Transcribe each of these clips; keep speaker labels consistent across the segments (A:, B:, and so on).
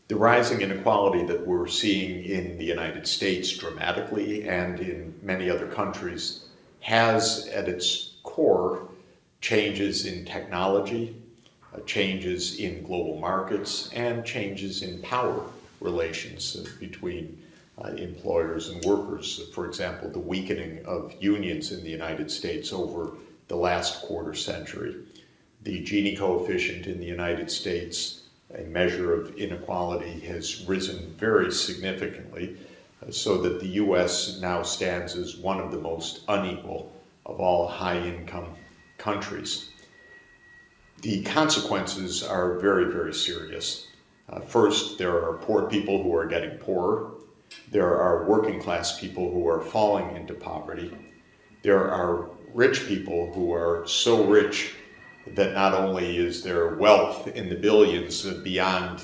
A: The rising inequality that we're seeing in the United States dramatically and in many other countries has at its core changes in technology, changes in global markets, and changes in power relations between employers and workers. For example, the weakening of unions in the United States over the last quarter century. The Gini coefficient in the United States, a measure of inequality, has risen very significantly, so that the U.S. now stands as one of the most unequal of all high-income countries. The consequences are very, very serious. First, there are poor people who are getting poorer. There are working class people who are falling into poverty. There are rich people who are so rich that not only is their wealth in the billions beyond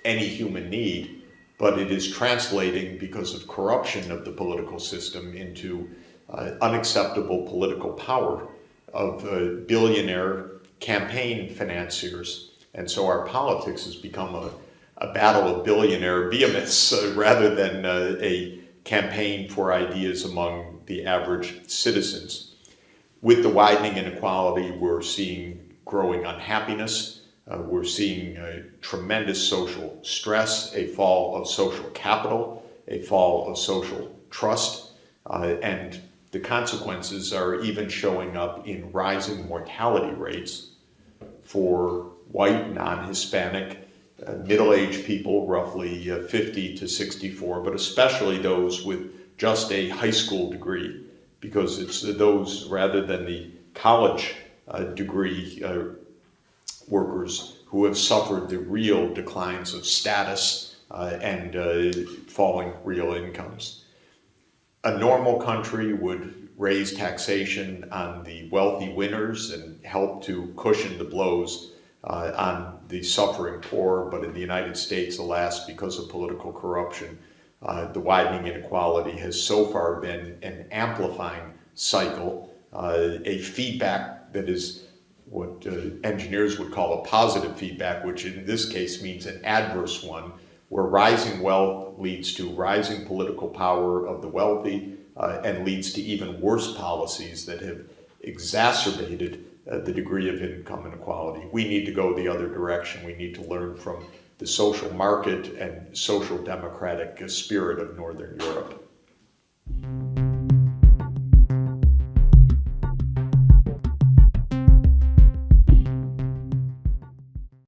A: any human need, but it is translating, because of corruption of the political system, into unacceptable political power of billionaire campaign financiers. And so our politics has become a battle of billionaire behemoths rather than a campaign for ideas among the average citizens. With the widening inequality, we're seeing growing unhappiness. We're seeing tremendous social stress, a fall of social capital, a fall of social trust, and the consequences are even showing up in rising mortality rates for white, non-Hispanic, middle-aged people, roughly 50 to 64, but especially those with just a high school degree, because it's those, rather than the college degree workers, who have suffered the real declines of status and falling real incomes. A normal country would raise taxation on the wealthy winners and help to cushion the blows on the suffering poor, but in the United States, alas, because of political corruption, the widening inequality has so far been an amplifying cycle, a feedback that is what engineers would call a positive feedback, which in this case means an adverse one, where rising wealth leads to rising political power of the wealthy and leads to even worse policies that have exacerbated the degree of income inequality. We need to go the other direction. We need to learn from the social market and social democratic spirit of Northern Europe.